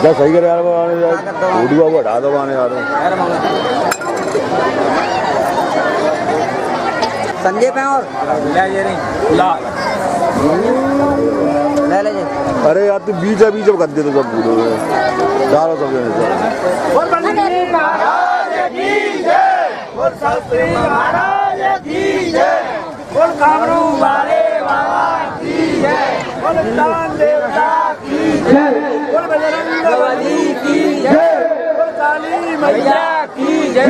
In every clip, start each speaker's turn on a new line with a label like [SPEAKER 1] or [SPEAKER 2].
[SPEAKER 1] जा सही करे यार वीडियो को हटा दो आने यार
[SPEAKER 2] संजय पे और ले नहीं ले ले
[SPEAKER 1] अरे यार तू बीच बीच कर दे तो सब वीडियो में चारों सब
[SPEAKER 3] बोल बंदी महाराज की जय बोल शास्त्री महाराज की जय बोल कामरू वाले बाबा की जय बोल दान देवता की जय बोल बजरंग बली की जय बोल काली मैया की जय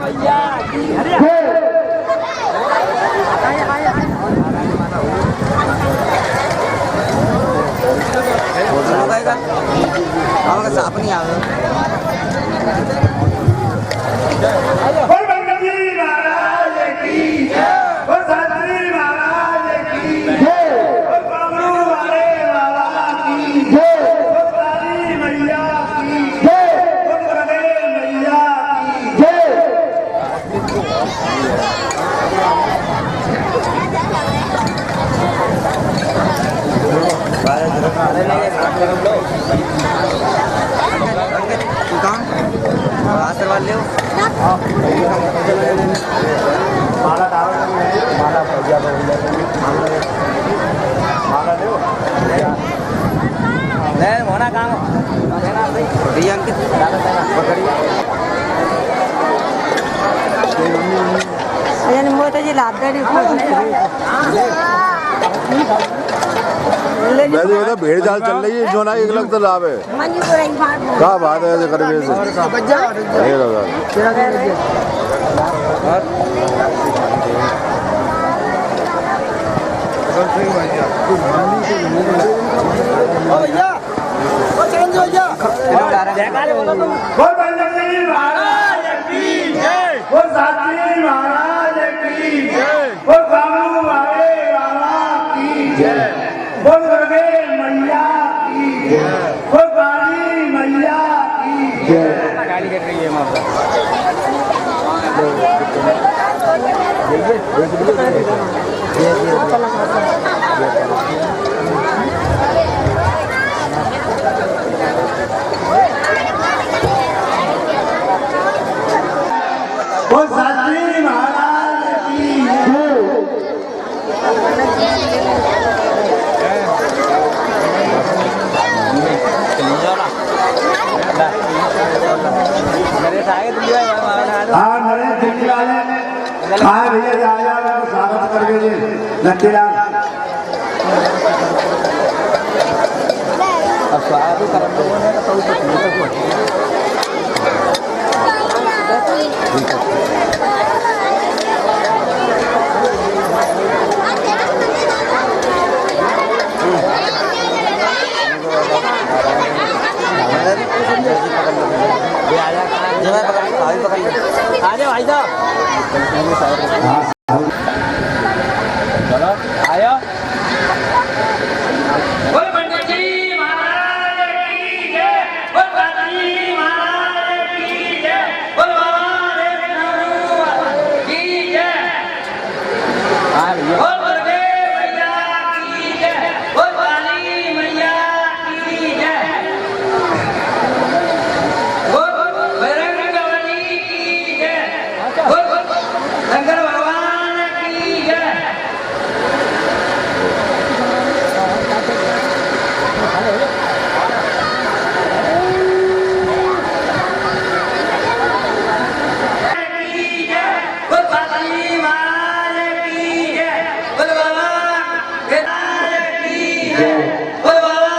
[SPEAKER 3] मैया की जय
[SPEAKER 2] साफ नहीं आ
[SPEAKER 3] बोल बंदी महाराज की जय बोल शास्त्री महाराज की जय बोल कामरू वाले बाबा की जय बोल काली मैया की जय बोल गणे मैया की जय
[SPEAKER 2] आशीर्वाद ले
[SPEAKER 3] माला डाल माला भैया माला ले
[SPEAKER 2] ले होना काम भैया अंकित अरे मोटा जी लाद दे
[SPEAKER 1] वैसे ये तो भेड़ चाल चल रही है जो ना एक लग तो लाभ है क्या बात है ऐसे करके
[SPEAKER 3] बोल बंदी महाराज की जय बोल शास्त्री महाराज की जय बोल कामरू वाले बाबा की जय बोल गणे मैया की जय बोल काली मैया की जय
[SPEAKER 2] गाड़ी कट रही है
[SPEAKER 3] बोल शास्त्री महाराज की हाँ मेरे दिल्ली वाले हाँ भैया जी आया मेरे स्वागत करके जी लक्कीलाल
[SPEAKER 2] अब स्वागत करम लोगों ने तो आ जाओ भाई साहब चलो आयो
[SPEAKER 3] बोल बंदी महाराज की जय बोल बंदी महाराज की जय बोल बाबा की जय
[SPEAKER 2] हाँ भैया
[SPEAKER 3] बोल गणे मैया की जय बोल काली मैया की जय बोल बजरंग बली की जय बोल शंकर भगवान की जय बोल काली महाराज की जय बोल बाबा की जय बोल बाबा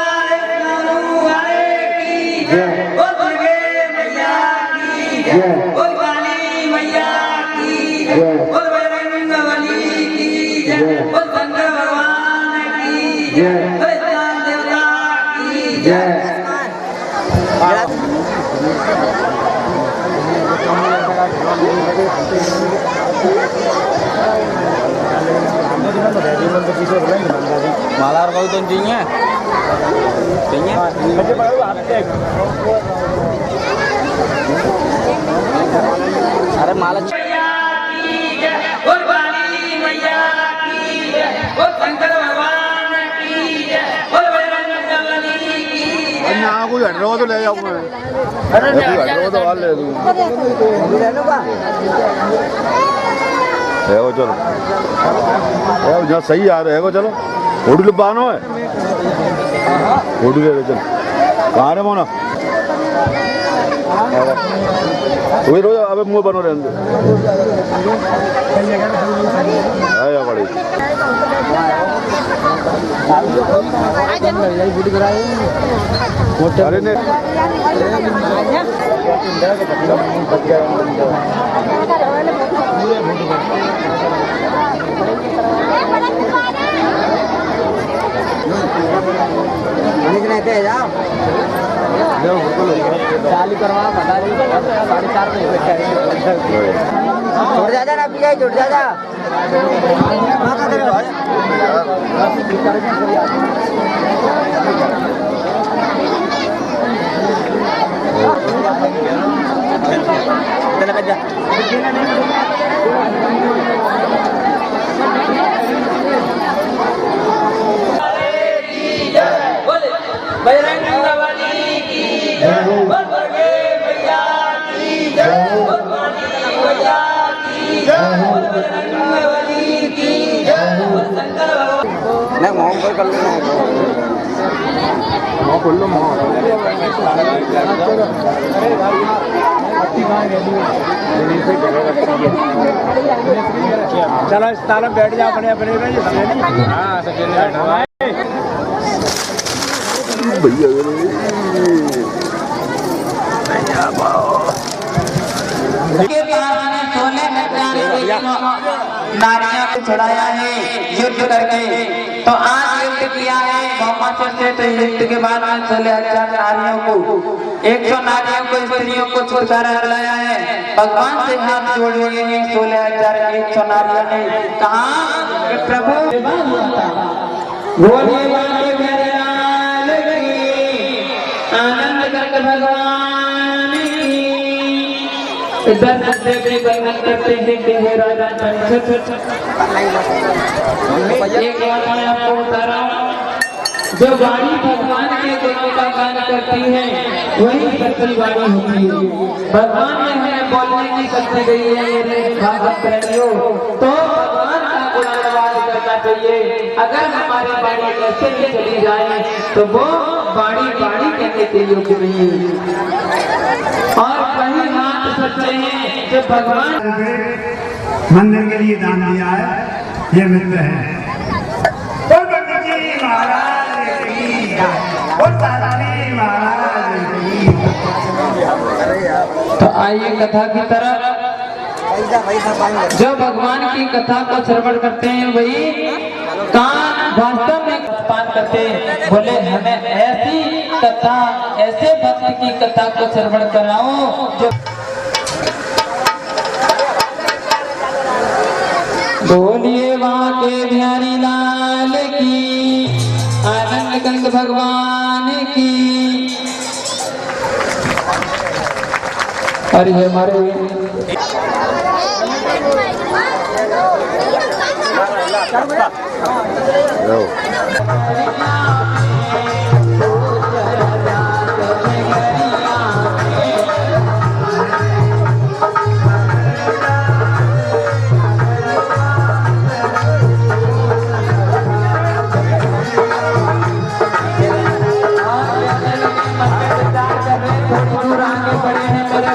[SPEAKER 3] कामरू वाले की जय बोल दुर्गे मैया की जय बोल काली मैया की जय बोल बजरंग बली की जय बोल शंकर भगवान की जय बोल दान देवता की जय
[SPEAKER 2] माला और कोई तो चाहिए अरे माला
[SPEAKER 3] मैया की जय बोल काली मैया की जय बोल शंकर भगवान की जय बोल बजरंग बली की जय
[SPEAKER 1] तो ले जाऊँ मैं वो तो ले दूँ है वो चलो जहाँ सही आ रहे है वो चलो ओडू लुबानो है ओडू ले चल कहाँ रे मोना वही रोज अबे मुँह बनो रहने दो आया बड़ी अरे ने
[SPEAKER 2] चालू करवा बता रही 4:30 बजे
[SPEAKER 4] जुड़ जा ना पिया जुड़ जा नहीं मोह पर कर लेना मोह खोल लो मोह
[SPEAKER 2] चलो इस ताला बैठ जा अपने अपने हाँ सब
[SPEAKER 1] भैया
[SPEAKER 3] के ने सोने में प्यारे नारियों को छुड़ाया है युद्ध करके तो आज युद्ध किया है मोहम्मद से तो युद्ध के बाद में 16,000 नारियों को 100 नारियों को स्त्रियों को छुटकारा दिलाया है भगवान से हाथ जोड़े हुए हैं 16,100 नारियों ने कहा कि प्रभु बोले वाले मेरे लाल की आनंद करके भगवान इधर देवी वर्णन करते हैं कि हे राजा एक बात मैं आपको बता रहा हूँ जो वाणी भगवान के गुणों का गान करती है वही सच्ची वाणी होती है भगवान ने हमें बोलने की शक्ति दी है मेरे भागवत प्रेमियों तो भगवान का गुणगान करना चाहिए अगर हमारी वाणी ऐसे ही चली जाए तो वो वाणी वाणी कहने के योग्य नहीं है और वही हाथ सच्चे हैं जो भगवान
[SPEAKER 5] मंदिर के लिए दान दिया है ये मित्र है
[SPEAKER 3] तो आइए कथा की तरफ जो भगवान की कथा को श्रवण करते हैं वही कान वास्तव में पान करते हैं बोले हमें ऐसी कथा ऐसे भक्त की कथा को श्रवण कराओ जो बोलिए वहाँ के बिहारी लाल की आनंद कंद भगवान की अरे हमारे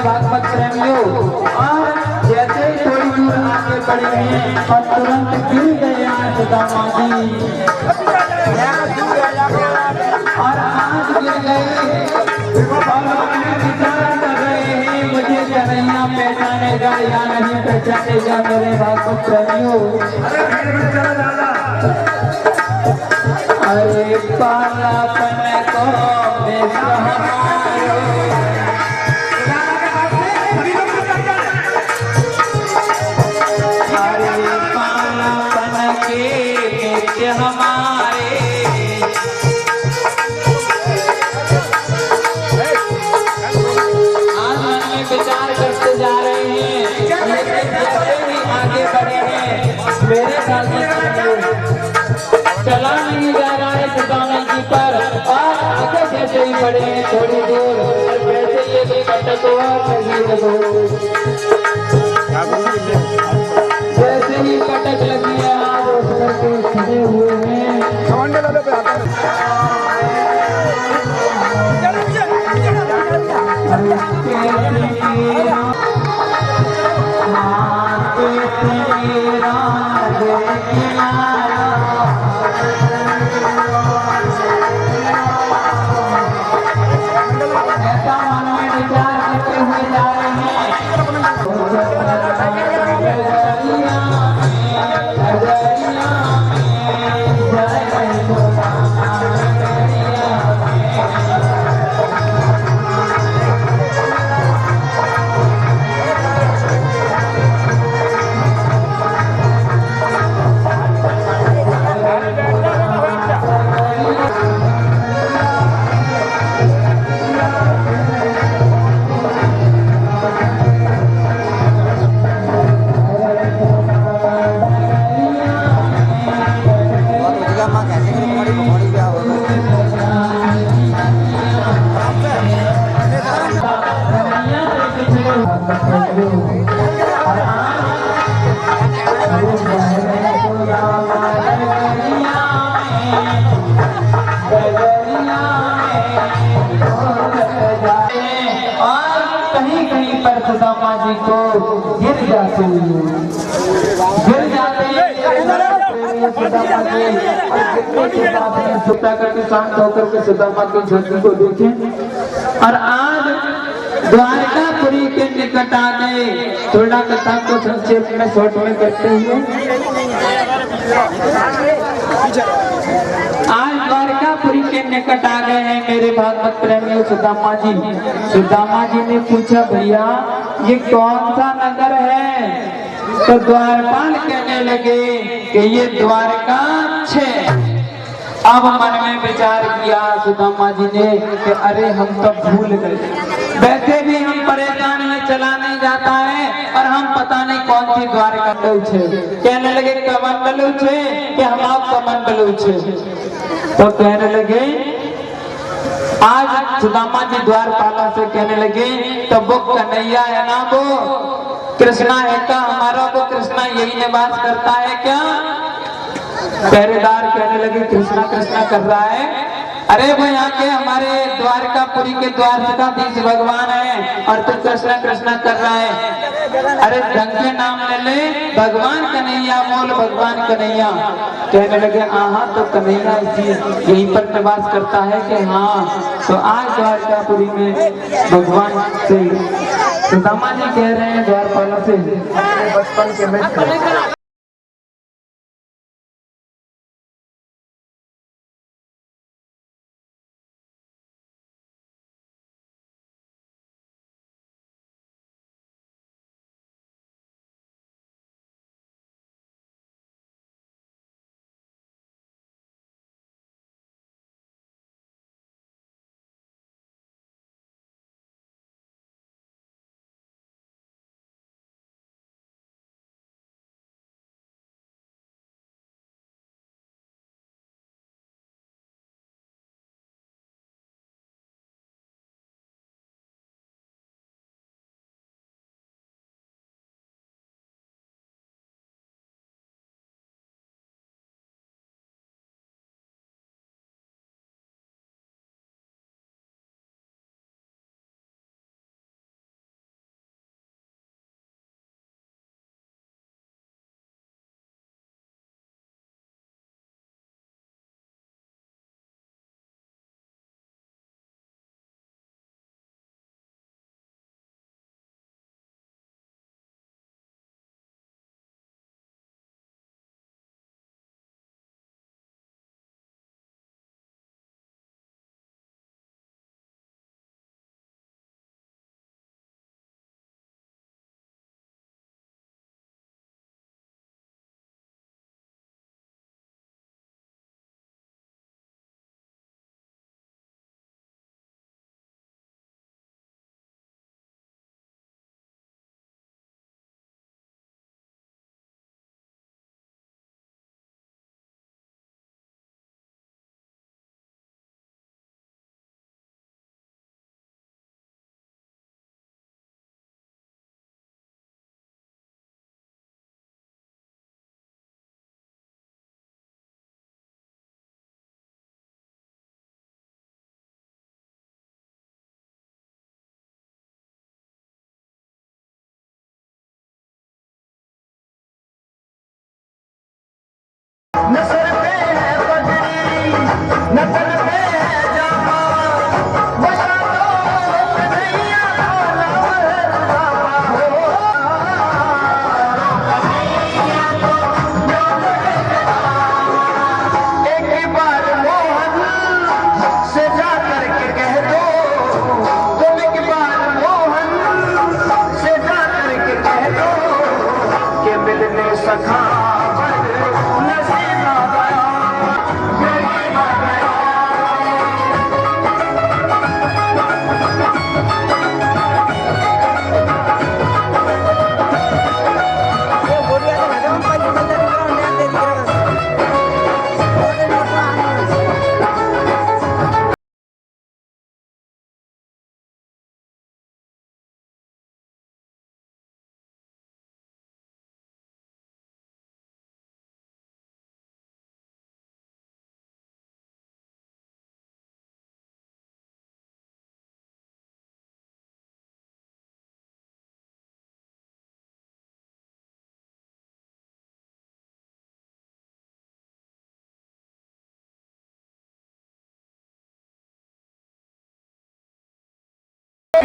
[SPEAKER 3] भागवत प्रेमियों और जैसे ही थोड़ी दूर आगे बढ़े हैं और तुरंत गिर गए सुदामा जी और आज गिर गए और विचार कर रहे हैं मुझे कन्हैया पहचानेगा या नहीं पहचानेगा मेरे भागवत प्रेमियों अरे पालापन को हमारे आज मन में विचार करते जा रहे हैं जैसे ही आगे बढ़े हैं मेरे साथ चला नहीं जा रहा है सुदामा जी पर और आगे जैसे ही
[SPEAKER 6] खड़े हैं थोड़ी दूर और वैसे ये भी कटक हुआ शहीद हो। जैसे ही कटक लगी है आज उस करके खड़े हुए हैं। ऐसा मन में विचार करते हुए जा रहे
[SPEAKER 4] बहुत हो जाएगा माँ कहते हैं पकौड़ी पकौड़ी क्या
[SPEAKER 6] और कहीं कहीं पर सुदामा जी को गिर जाते सुधा करके शांत होकर के सुदामा की ज्योति को देखें। और आज द्वारकापुरी के निकट आ गए। थोड़ा कथा को संक्षेप में शॉर्ट में करते हुए आज द्वारकापुरी के निकट आ गए हैं मेरे भागवत प्रेमी सुदामा जी। सुदामा जी ने पूछा भैया ये कौन सा नगर है? तो द्वारपाल कहने लगे कि ये द्वारका है। अब मन में विचार किया सुदामा जी ने कि अरे हम तो भूल गए, वैसे भी हम परेशान हैं, चला नहीं जाता है और हम पता नहीं कौन सी द्वारका छे। कहने लगे कमंडलू छे कि हम आप कमंडलू छे। तो कहने लगे आज सुदामा जी द्वारपाला से कहने लगे तो वो कन्हैया है ना, वो कृष्णा है का हमारा, वो कृष्णा यही निवास करता है क्या? पहरेदार कहने लगे कृष्णा कृष्णा कर रहा है। अरे वो यहाँ के हमारे द्वारकापुरी के द्वारकाधीश भगवान है और तू कृष्णा कृष्णा कर रहा है। अरे ढंग के नाम ले ले, भगवान कन्हैया बोल, भगवान कन्हैया। कहने लगे हाँ तो कन्हैया इसी यहीं पर निवास करता है कि हाँ। तो आज द्वारकापुरी में भगवान से सुदामा जी कह रहे हैं द्वारपाला से बचपन के मित्र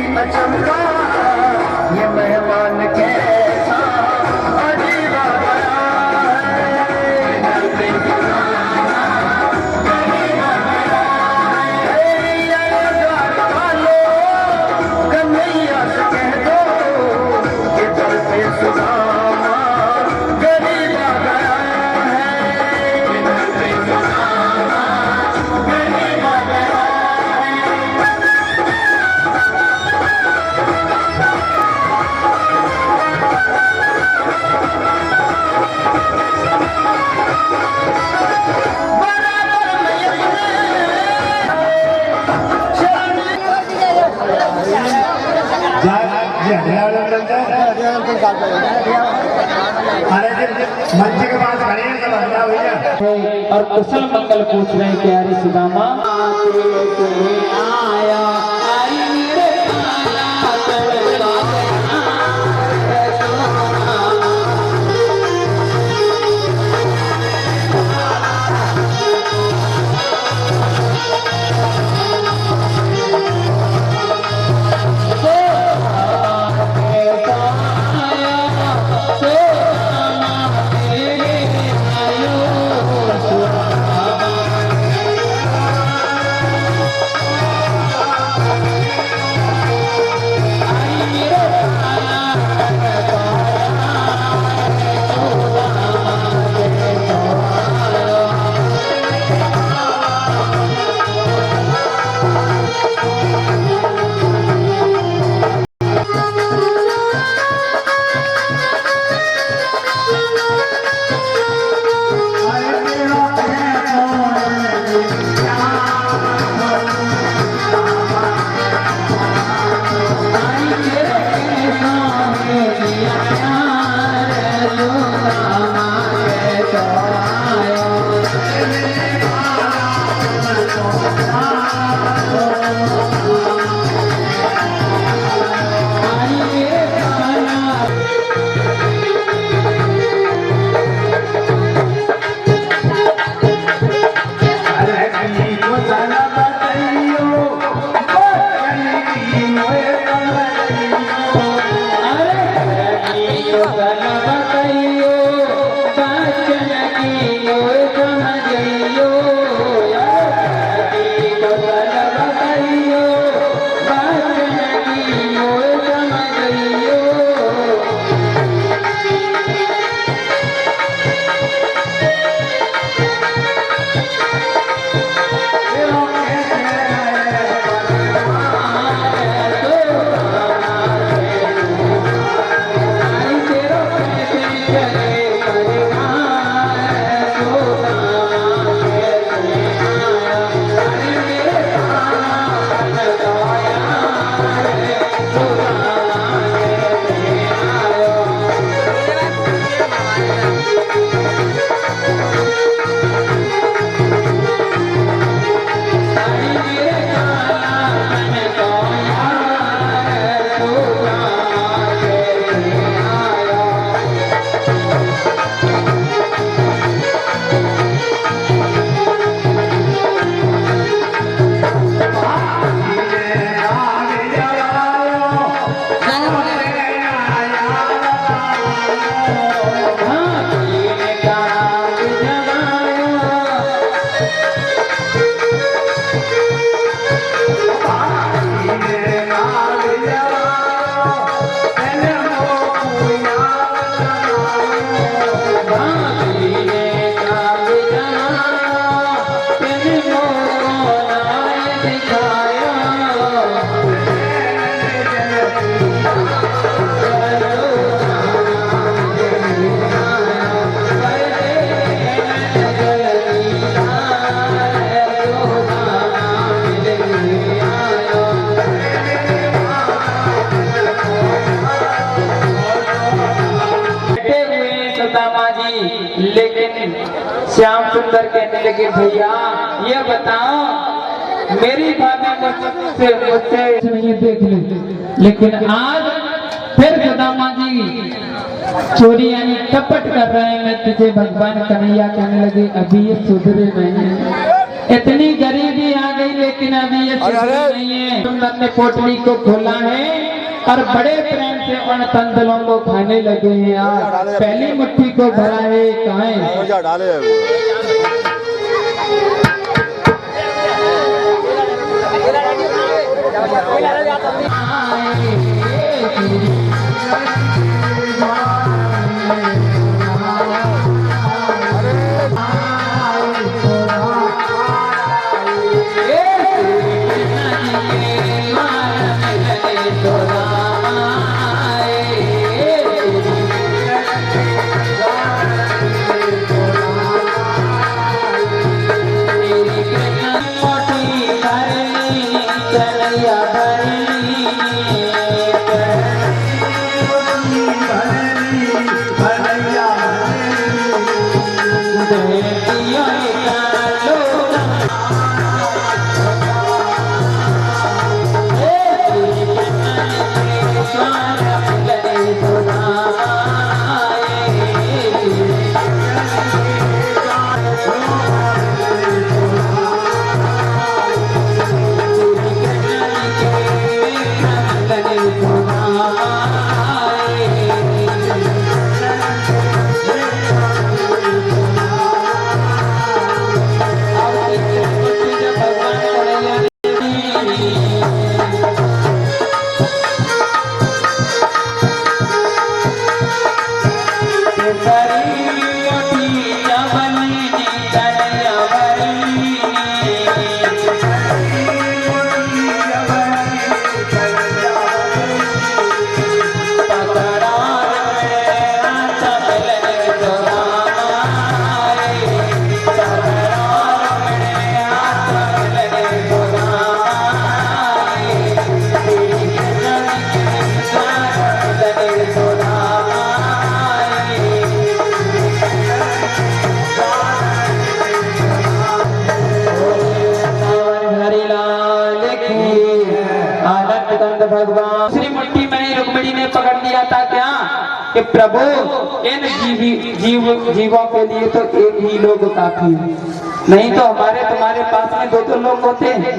[SPEAKER 5] चमका ये मेहमान कैसा अजीब आया कन्हैया से कह दो कि दर पे सुदामा गरीब आ गया मंच के पास खड़े हैं सब हल्ला भैया
[SPEAKER 6] और कुशल मंगल पूछ रहे हैं कि अरे सुदामा आया आई मेरे लेकिन श्याम सुंदर कहने लगे भैया ये बताओ मेरी भाभी मुझसे नहीं देख ले, लेकिन आज फिर सुदामा जी चोरी यानी कपट कर रहे हैं। मैं तुझे भगवान कन्हैया कहने लगे अभी ये सुधरे नहीं, इतनी गरीबी आ गई लेकिन अभी ये नहीं है। सुंदर ने पोटली को खोला है और बड़े प्रेम से उन तंदलों को खाने लगे हैं यार। पहली मुट्ठी को भरा है कहाँ है?
[SPEAKER 1] डाले
[SPEAKER 6] भगवान श्री मुट्ठी में रुक्मिणी ने पकड़ लिया था क्या कि प्रभु इन जीवों के लिए तो एक ही लोग काफी है, नहीं तो हमारे तुम्हारे पास में दो लोग होते हैं।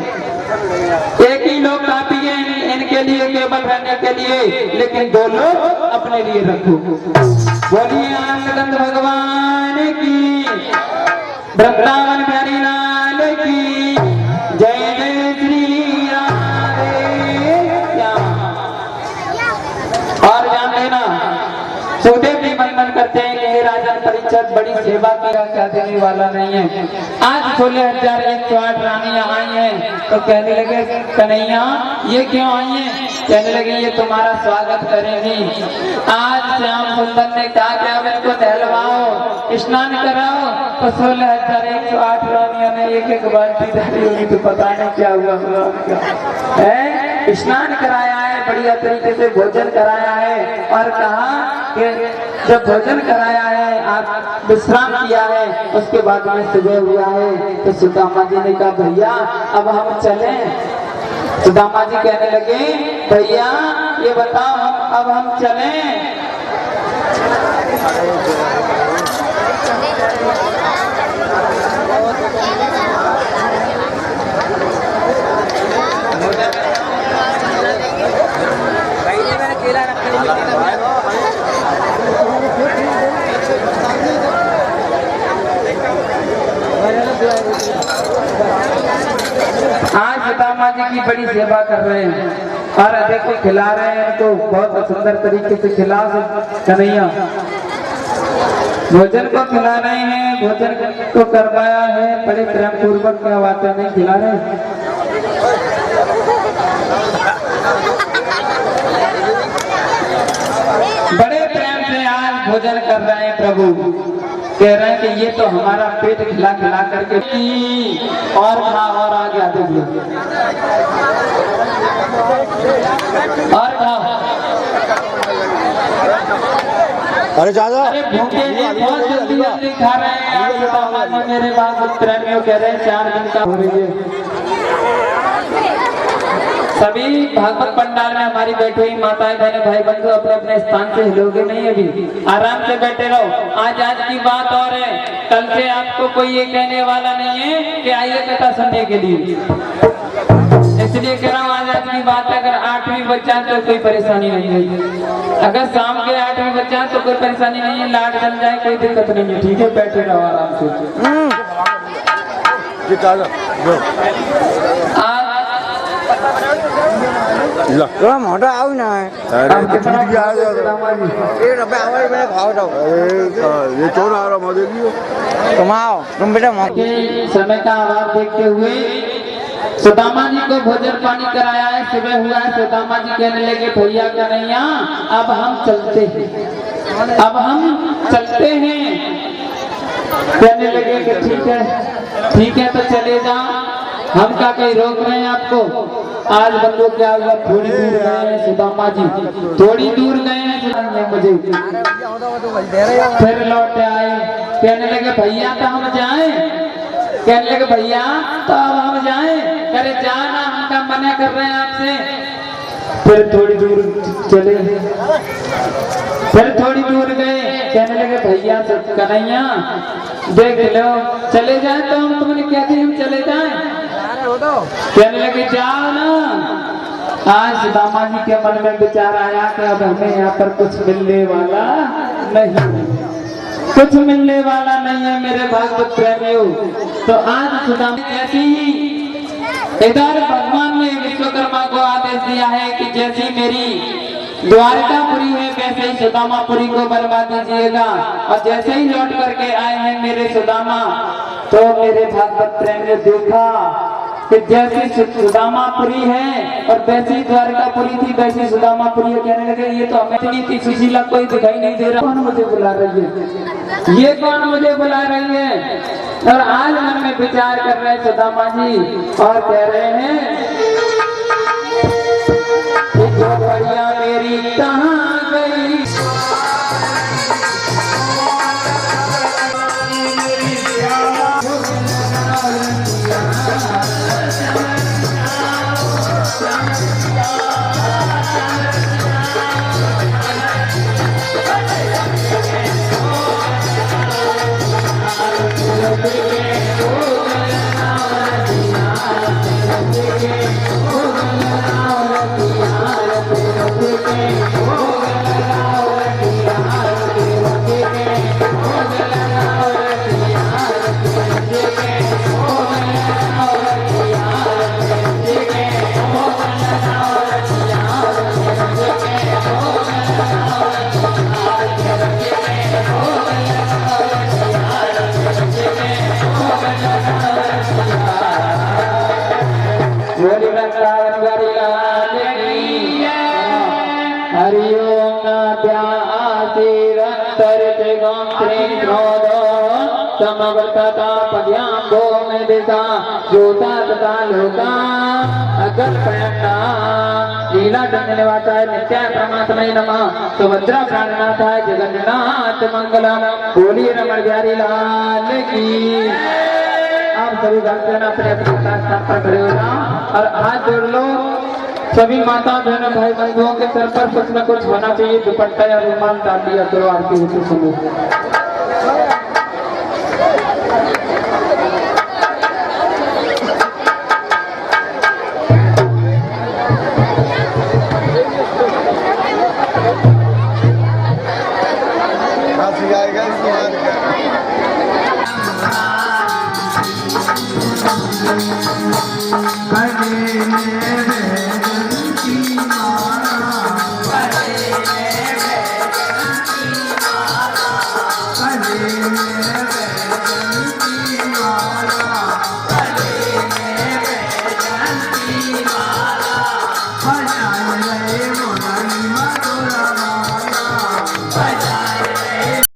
[SPEAKER 6] एक ही लोग काफी है इनके लिए केवल रहने के लिए, लेकिन 2 लोग अपने लिए रखो। बोलिए आनंद भगवान की, वृंदावन बिहारी लाल की जय जय श्री और जान लेना सुखदेव जी वंदन करते हैं कि हे राजन परीक्षित बड़ी सेवा किया क्या देने वाला नहीं है। आज 16,108 रानियां आई हैं तो कहने लगे कन्हैया ये क्यों आई हैं? कहने लगे ये तुम्हारा स्वागत करेंगी। आज श्याम सुंदर ने कहा कि अब इनको नहलवाओ स्नान कराओ, तो 16,108 रानियां ने एक बाल्टी डाली होगी तो पता नहीं क्या हुआ है। स्नान कराया है, बढ़िया तरीके से भोजन कराया है और कहा कि जब भोजन कराया है आप विश्राम किया है उसके बाद में सुबह हुआ है। तो सुदामा जी ने कहा भैया अब हम चलें। सुदामा जी कहने लगे भैया ये बताओ अब हम चलें? आज सुदामा जी की बड़ी सेवा कर रहे हैं और देखो खिला रहे हैं तो बहुत सुंदर तरीके से खिला कन्हैया भोजन को खिला रहे हैं, भोजन को करवाया है बड़े प्रेम पूर्वक, क्या बात है नहीं खिला रहे हैं। बड़े प्रेम से आज भोजन कर रहे हैं प्रभु, कह रहे हैं कि ये तो हमारा पेट खिला खिला करके और खा और आ गया देखिए और खा।
[SPEAKER 1] अरे चाचा
[SPEAKER 6] अरे भूखे बहुत जल्दी जल्दी खा रहे हैं यार। सुदामा जी मेरे बात प्रेमियों कह रहे हैं 4 दिन का हो रही है। सभी भागवत पंडाल में हमारी बैठे हुई माताएं बहने भाई बंधु अपने अपने स्थान से हिलोगे नहीं, अभी आराम से बैठे रहो। आज की बात और है, कल से आपको कोई ये कहने वाला नहीं है कि आइए कथा सुनने के लिए। इसलिए कह रहा हूँ आज अपनी बात अगर 8वीं बच्चा तो कोई परेशानी नहीं है, अगर शाम के 8वीं बच्चा तो कोई परेशानी नहीं है, लाइट जल जाए कोई दिक्कत नहीं है, ठीक है, बैठे रहो आराम से।
[SPEAKER 4] थोड़ा मोटा आओ ना
[SPEAKER 1] ये कौन आ रहा मजे की
[SPEAKER 4] तुम आओ, तुम बेटा
[SPEAKER 6] के समय का अभाव देखते हुए सुदामा जी को भोजन पानी कराया है, सुबह हुआ है। सुदामा जी कहने लगे भैया कन्हैया अब हम चलते हैं, अब हम चलते हैं। कहने लगे कि ठीक है तो चले जा, हम क्या कहीं रोक रहे हैं आपको। आज बंदों क्या हुआ, थोड़ी दूर गए हैं सुदामा जी, थोड़ी दूर गए हैं मुझे, फिर लौट आए। कहने लगे भैया तो हम जाएं, कहने लगे भैया तो अब हम जाएं, करे जाना हम क्या मना कर रहे हैं आपसे। फिर थोड़ी दूर चले, फिर थोड़ी दूर गए, कहने लगे भैया कन्हैया देख लो चले जाए तो हम तुमने क्या थी हम चले जाएं, कहने लगे जाओ ना। आज सुदामा जी के मन में विचार आया कि अब हमें यहाँ पर कुछ मिलने वाला नहीं, कुछ मिलने वाला नहीं है मेरे भागवत प्रेमियों। तो आज सुदामा जैसी ही इधर भगवान ने विश्वकर्मा को आदेश दिया है कि जैसी मेरी द्वारकापुरी है वैसे ही सुदामापुरी को बनवा दीजिएगा। और जैसे ही लौट करके आए हैं मेरे सुदामा, तो मेरे भागवत प्रेम ने देखा कि जैसी सुदामापुरी है और वैसी द्वारकापुरी थी वैसी सुदामापुरी है। कहने लगे ये तो हमें इतनी थी सुशीला कोई दिखाई नहीं दे रहा, कौन मुझे बुला रही है, ये कौन मुझे बुला रही है। और आज मन में विचार कर रहे सुदामा जी और कह रहे हैं कि जो बढ़िया मेरी कहाँ गई, लीला दंडनिवासाय नित्याय परमात्मने नमः। सुभद्रा प्राणनाथाय जगन्नाथ मंगलम। बोलिए रमण बिहारी लाल की। आप सभी भक्तजन अपने अपने स्थान पर खड़े हो जाओ और हाथ जोड़ लो। सभी माता बहन भाई बंधुओं के सर पर कुछ न कुछ होना चाहिए, दुपट्टा या रुमाल डाल दिया करो आरती होते समय।
[SPEAKER 1] जाएगा